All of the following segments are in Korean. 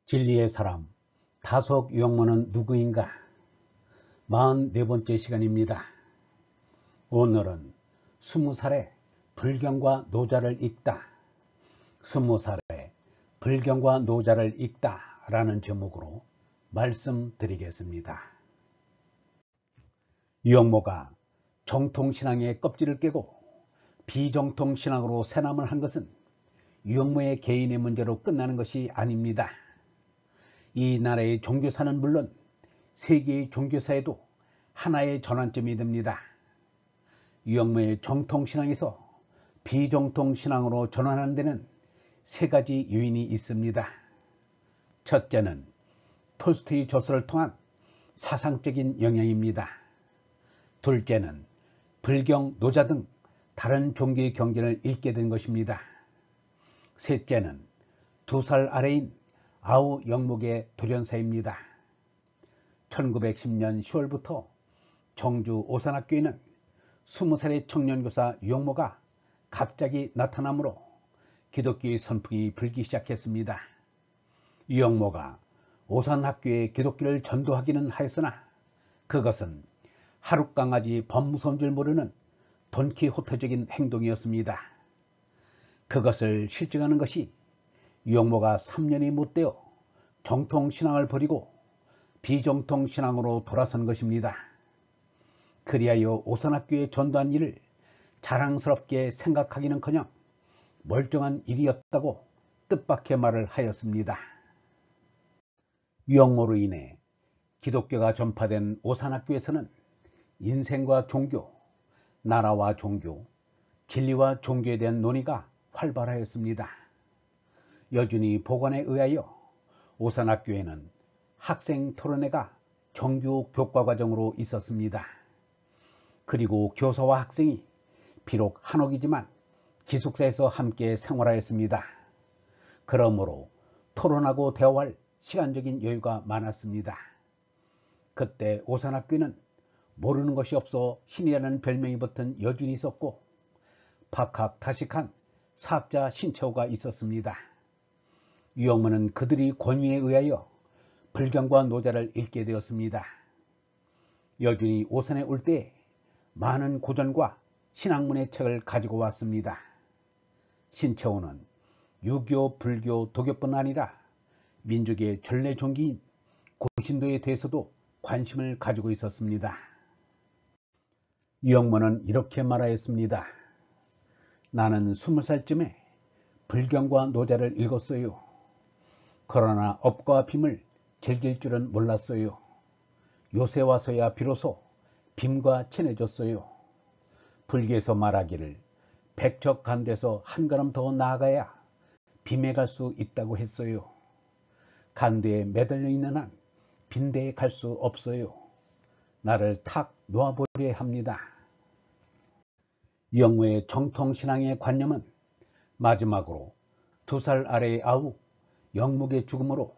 진리의 사람 다속 유영모는 누구인가? 44번째 시간입니다. 오늘은 20살에 불경과 노자를 읽다, 20살에 불경과 노자를 읽다 라는 제목으로 말씀드리겠습니다. 유영모가 정통신앙의 껍질을 깨고 비정통신앙으로 새남을 한 것은 유영모의 개인의 문제로 끝나는 것이 아닙니다. 이 나라의 종교사는 물론 세계의 종교사에도 하나의 전환점이 됩니다. 유영모의 정통신앙에서 비정통신앙으로 전환하는 데는 세 가지 요인이 있습니다. 첫째는 톨스토이 저서를 통한 사상적인 영향입니다. 둘째는 불경, 노자 등 다른 종교의 경전을 읽게 된 것입니다. 셋째는 2살 아래인 아우 영목의 돌연사입니다. 1910년 10월부터 정주 오산학교에는 20살의 청년교사 유영모가 갑자기 나타나므로 기독교의 선풍이 불기 시작했습니다. 유영모가 오산학교에 기독교를 전도하기는 하였으나 그것은 하룻강아지 법무서운 줄 모르는 돈키호테적인 행동이었습니다. 그것을 실증하는 것이 유영모가 3년이 못되어 정통신앙을 버리고 비정통신앙으로 돌아선 것입니다. 그리하여 오산학교에 전도한 일을 자랑스럽게 생각하기는커녕 멀쩡한 일이었다고 뜻밖의 말을 하였습니다. 유영모로 인해 기독교가 전파된 오산학교에서는 인생과 종교, 나라와 종교, 진리와 종교에 대한 논의가 활발하였습니다. 여준이 보관에 의하여 오산학교에는 학생 토론회가 정규 교과과정으로 있었습니다. 그리고 교사와 학생이 비록 한옥이지만 기숙사에서 함께 생활하였습니다. 그러므로 토론하고 대화할 시간적인 여유가 많았습니다. 그때 오산학교에는 모르는 것이 없어 신이라는 별명이 붙은 여준이 있었고 박학다식한 사학자 신채호가 있었습니다. 유영모는 그들이 권유에 의하여 불경과 노자를 읽게 되었습니다. 여준이 오산에 올 때 많은 고전과 신학문의 책을 가지고 왔습니다. 신채호는 유교, 불교, 도교뿐 아니라 민족의 전래 종기인 고신도에 대해서도 관심을 가지고 있었습니다. 유영모는 이렇게 말하였습니다. 나는 20살쯤에 불경과 노자를 읽었어요. 그러나 업과 빔을 즐길 줄은 몰랐어요. 요새 와서야 비로소 빔과 친해졌어요. 불교에서 말하기를 백척간대에서 한 걸음 더 나아가야 빔에 갈 수 있다고 했어요. 간대에 매달려 있는 한 빈대에 갈 수 없어요. 나를 탁 놓아버려야 합니다. 유영모의 정통신앙의 관념은 마지막으로 2살 아래의 아우 영목의 죽음으로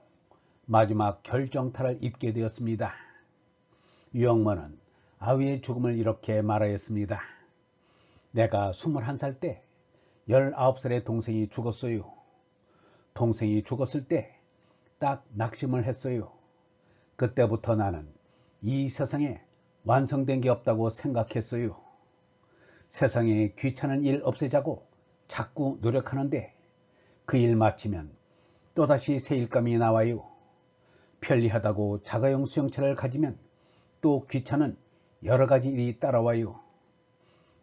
마지막 결정타를 입게 되었습니다. 유영모는 아우의 죽음을 이렇게 말하였습니다. 내가 21살 때 19살의 동생이 죽었어요. 동생이 죽었을 때 딱 낙심을 했어요. 그때부터 나는 이 세상에 완성된 게 없다고 생각했어요. 세상에 귀찮은 일 없애자고 자꾸 노력하는데 그 일 마치면 또다시 새 일감이 나와요. 편리하다고 자가용 수영차를 가지면 또 귀찮은 여러 가지 일이 따라와요.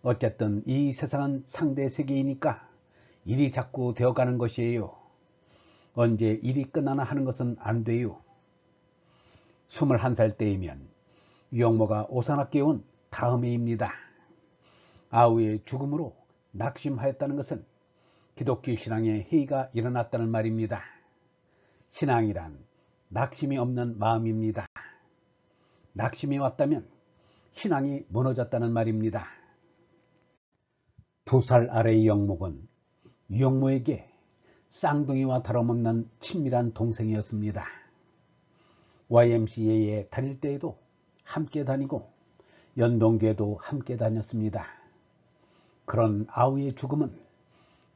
어쨌든 이 세상은 상대 세계이니까 일이 자꾸 되어가는 것이에요. 언제 일이 끝나나 하는 것은 안 돼요. 21살 때이면 유영모가 오산학교에 온 다음 해입니다. 아우의 죽음으로 낙심하였다는 것은 기독교 신앙에 해이가 일어났다는 말입니다. 신앙이란 낙심이 없는 마음입니다. 낙심이 왔다면 신앙이 무너졌다는 말입니다. 2살 아래의 영목은 유영모에게 쌍둥이와 다름없는 친밀한 동생이었습니다. YMCA에 다닐 때에도 함께 다니고 연동교에도 함께 다녔습니다. 그런 아우의 죽음은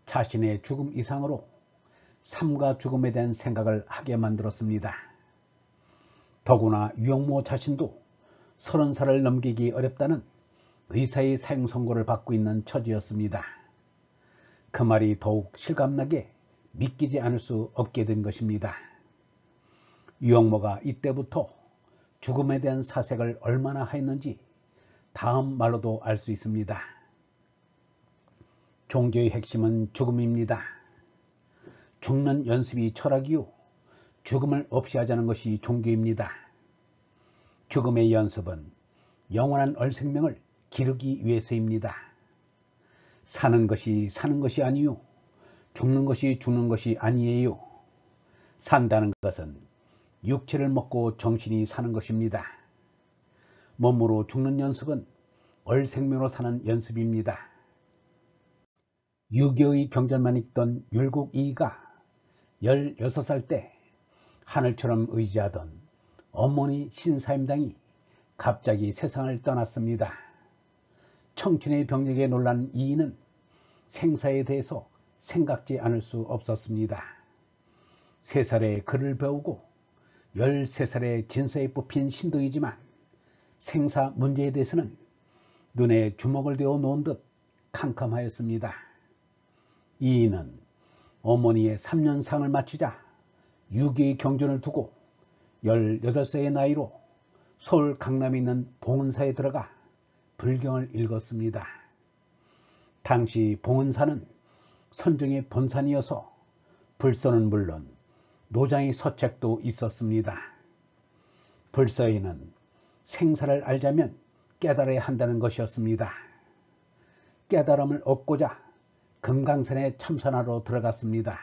자신의 죽음 이상으로 삶과 죽음에 대한 생각을 하게 만들었습니다. 더구나 유영모 자신도 30살을 넘기기 어렵다는 의사의 사형 선고를 받고 있는 처지였습니다. 그 말이 더욱 실감나게 믿기지 않을 수 없게 된 것입니다. 유영모가 이때부터 죽음에 대한 사색을 얼마나 하였는지 다음 말로도 알 수 있습니다. 종교의 핵심은 죽음입니다. 죽는 연습이 철학이요, 죽음을 없이 하자는 것이 종교입니다. 죽음의 연습은 영원한 얼생명을 기르기 위해서입니다. 사는 것이 사는 것이 아니요, 죽는 것이 죽는 것이 아니에요. 산다는 것은 육체를 먹고 정신이 사는 것입니다. 몸으로 죽는 연습은 얼생명으로 사는 연습입니다. 유교의 경전만 읽던 율곡 이이가 16살 때 하늘처럼 의지하던 어머니 신사임당이 갑자기 세상을 떠났습니다. 청춘의 병력에 놀란 이이는 생사에 대해서 생각지 않을 수 없었습니다. 3살에 글을 배우고 13살에 진서에 뽑힌 신동이지만 생사 문제에 대해서는 눈에 주먹을 대어 놓은 듯 캄캄하였습니다. 이이는 어머니의 3년상을 마치자 유교의 경전을 두고 18세의 나이로 서울 강남에 있는 봉은사에 들어가 불경을 읽었습니다. 당시 봉은사는 선종의 본산이어서 불서는 물론 노장의 서책도 있었습니다. 불서에는 생사를 알자면 깨달아야 한다는 것이었습니다. 깨달음을 얻고자 금강산에 참선하러 들어갔습니다.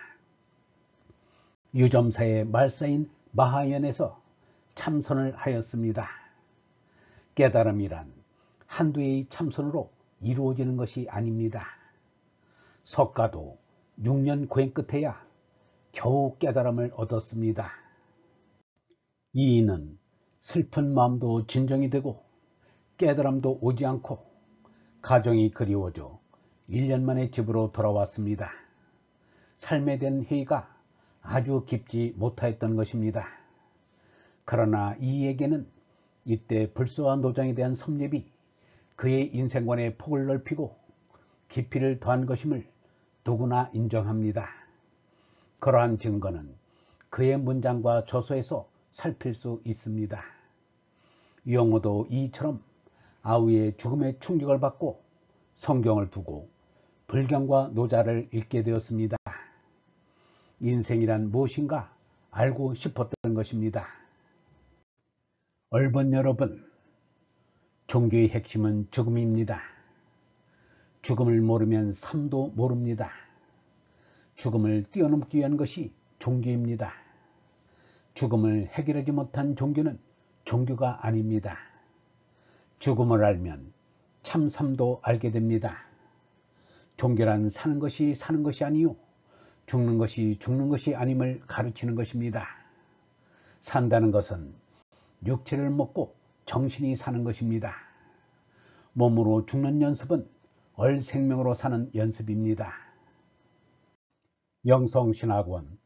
유점사의 말사인 마하연에서 참선을 하였습니다. 깨달음이란 한두 해의 참선으로 이루어지는 것이 아닙니다. 석가도 6년 고행 끝에야 겨우 깨달음을 얻었습니다. 이이는 슬픈 마음도 진정이 되고 깨달음도 오지 않고 가정이 그리워져 1년 만에 집으로 돌아왔습니다. 삶에 대한 회의가 아주 깊지 못하였던 것입니다. 그러나 이에게는 이때 불서와 노장에 대한 섭렵이 그의 인생관의 폭을 넓히고 깊이를 더한 것임을 누구나 인정합니다. 그러한 증거는 그의 문장과 저서에서 살필 수 있습니다. 유영모도 이처럼 아우의 죽음의 충격을 받고 성경을 두고 불경과 노자를 읽게 되었습니다. 인생이란 무엇인가 알고 싶었던 것입니다. 얼번 여러분, 종교의 핵심은 죽음입니다. 죽음을 모르면 삶도 모릅니다. 죽음을 뛰어넘기 위한 것이 종교입니다. 죽음을 해결하지 못한 종교는 종교가 아닙니다. 죽음을 알면 참 삶도 알게 됩니다. 종교란 사는 것이 사는 것이 아니요, 죽는 것이 죽는 것이 아님을 가르치는 것입니다. 산다는 것은 육체를 먹고 정신이 사는 것입니다. 몸으로 죽는 연습은 얼생명으로 사는 연습입니다. 영성신학원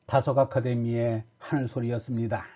다석아카데미의 하늘소리였습니다.